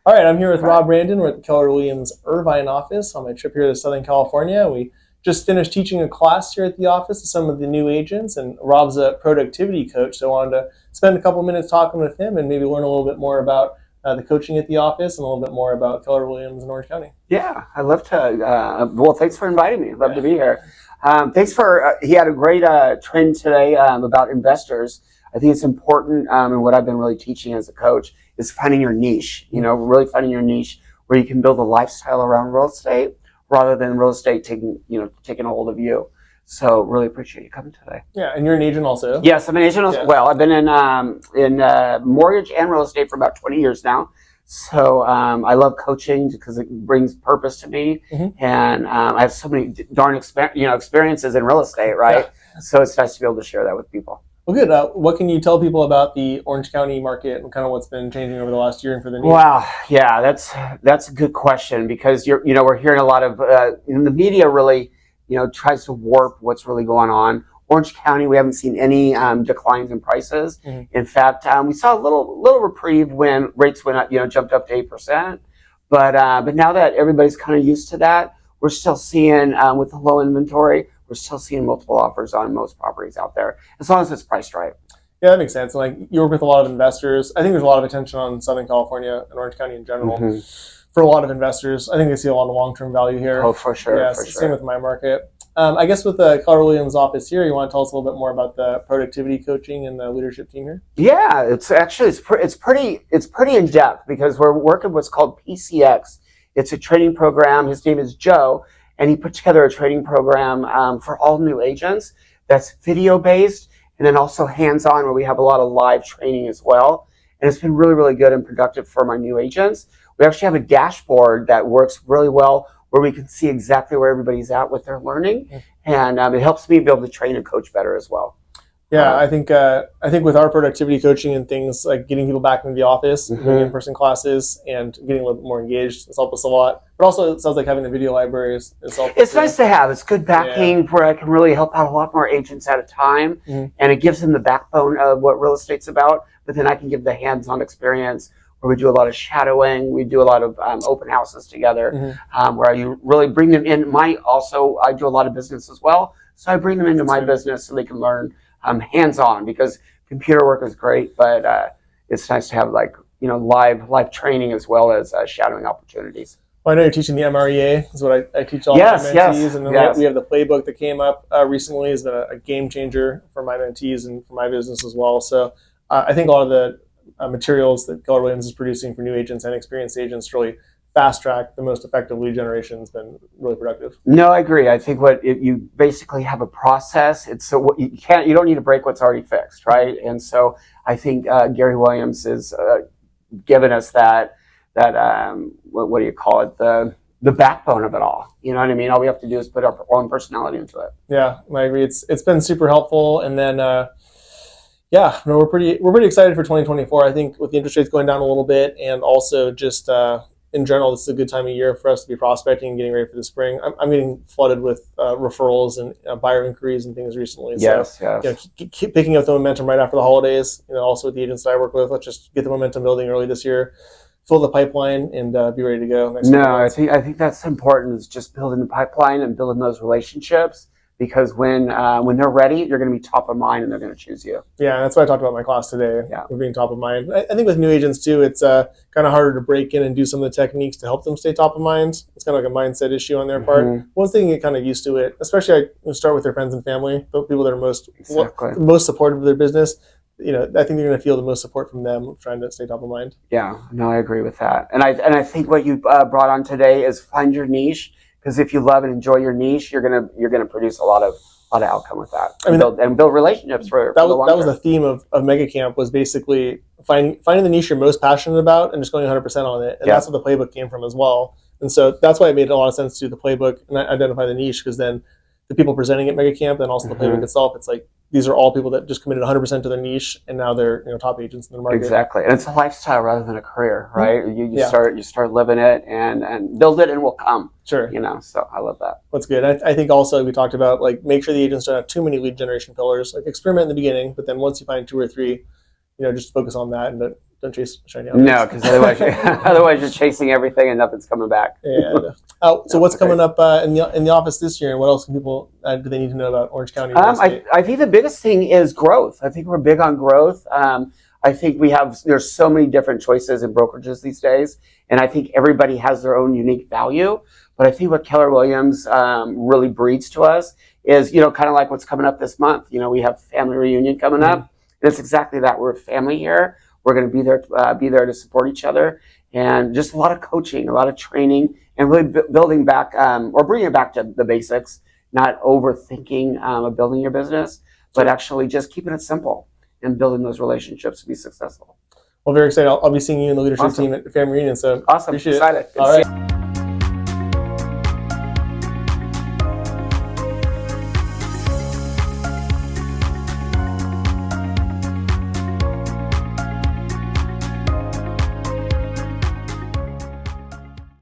All right, I'm here with Right. Rob Brandon. We're at the Keller Williams Irvine office on my trip here to Southern California. We just finished teaching a class here at the office to some of the new agents, and Rob's a productivity coach, so I wanted to spend a couple minutes talking with him and maybe learn a little bit more about the coaching at the office and a little bit more about Keller Williams in Orange County. Yeah, I'd love to. Well, thanks for inviting me. Love to be here. Thanks for. He had a great trend today about investors. I think it's important, and what I've been really teaching as a coach is finding your niche. You know, really finding your niche where you can build a lifestyle around real estate rather than real estate taking a hold of you. So really appreciate you coming today. Yeah, and you're an agent also. Yes, I'm an agent as well. I've been in mortgage and real estate for about 20 years now. So I love coaching because it brings purpose to me, and I have so many darn experiences in real estate, right? Yeah. So it's nice to be able to share that with people. Well, good. What can you tell people about the Orange County market and kind of what's been changing over the last year and for the new? Wow, yeah, that's a good question because we're hearing a lot of in the media really tries to warp what's really going on. Orange County, we haven't seen any declines in prices. In fact, we saw a little reprieve when rates went up, jumped up to 8%. But now that everybody's kind of used to that, we're still seeing with the low inventory, we're still seeing multiple offers on most properties out there, as long as it's priced right. Yeah, that makes sense. Like you work with a lot of investors. I think there's a lot of attention on Southern California and Orange County in general. For a lot of investors, I think they see a lot of long-term value here. Oh, for sure. Yeah, same with my market. I guess with the Keller Williams office here, you want to tell us a little bit more about the productivity coaching and the leadership team here? Yeah, it's pretty in depth because we're working what's called PCX. It's a training program. His name is Joe, and he put together a training program for all new agents that's video based and then also hands-on, where we have a lot of live training as well. And it's been really, really good and productive for my new agents. We actually have a dashboard that works really well where we can see exactly where everybody's at with their learning. And it helps me be able to train and coach better as well. Yeah, I think with our productivity coaching and things like getting people back into the office, doing in-person classes, and getting a little bit more engaged, it's helped us a lot. But also, it sounds like having a video library is helpful. It's nice to have. It's good backing where I can really help out a lot more agents at a time, and it gives them the backbone of what real estate's about. But then I can give the hands-on experience where we do a lot of shadowing. We do a lot of open houses together, where you really bring them in. I do a lot of business as well, so I bring them into my business so they can learn hands-on, because computer work is great, but it's nice to have live training as well as shadowing opportunities. Well, I know you're teaching the MREA, is what I teach all my mentees, and then we have the playbook that came up recently. Has been a game changer for my mentees and for my business as well. So I think a lot of the materials that Keller Williams is producing for new agents and experienced agents really fast track the most effective lead generation has been really productive. No, I agree. I think you basically have a process. It's so you don't need to break what's already fixed, right? And so I think Gary Williams is giving us that what do you call it, the backbone of it all. You know what I mean? All we have to do is put our own personality into it. Yeah, I agree. It's been super helpful. And then we're pretty excited for 2024. I think with the interest rates going down a little bit, and also just in general, this is a good time of year for us to be prospecting and getting ready for the spring. I'm getting flooded with referrals and buyer inquiries and things recently. Yes. Keep picking up the momentum right after the holidays. Also with the agents that I work with, let's just get the momentum building early this year, fill the pipeline, and be ready to go. I think that's important, is just building the pipeline and building those relationships. Because when they're ready, you're going to be top of mind and they're going to choose you. Yeah, that's what I talked about in my class today. Yeah, we're being top of mind. I think with new agents too, it's kind of harder to break in and do some of the techniques to help them stay top of mind. It's kind of like a mindset issue on their part. Once they can get kind of used to it, especially I start with their friends and family, the people that are most supportive of their business. I think they're going to feel the most support from them trying to stay top of mind. Yeah, no, I agree with that. And I think what you brought on today is find your niche. Because if you love and enjoy your niche, you're gonna produce a lot of outcome with that. And build relationships for the long term. That was the theme of Mega Camp, was basically finding the niche you're most passionate about and just going 100% on it. And that's what the playbook came from as well. And so that's why it made a lot of sense to do the playbook and identify the niche, because then the people presenting at Mega Camp and also the playbook itself, it's like these are all people that just committed 100% to their niche, and now they're top agents in the market. Exactly, and it's a lifestyle rather than a career, right? You start living it and build it, and will come. Sure. So I love that. That's good. I think also we talked about make sure the agents don't have too many lead generation pillars. Experiment in the beginning, but then once you find 2 or 3, just focus on that and don't chase shiny objects. No, because otherwise you're chasing everything and nothing's coming back. Yeah. So what's coming up in the office this year? And what else can people do they need to know about Orange County real estate? I think the biggest thing is growth. I think we're big on growth. I think there's so many different choices in brokerages these days, and I think everybody has their own unique value. But I think what Keller Williams really breeds to us is, kind of like what's coming up this month. We have family reunion coming up, and it's exactly that. We're a family here. We're going to be there to support each other, and just a lot of coaching, a lot of training, and really building back or bringing it back to the basics. Not overthinking building your business, but actually just keeping it simple and building those relationships to be successful. Well, very excited. I'll be seeing you in the leadership team at the family reunion. So awesome. Appreciate Excited. it. All right.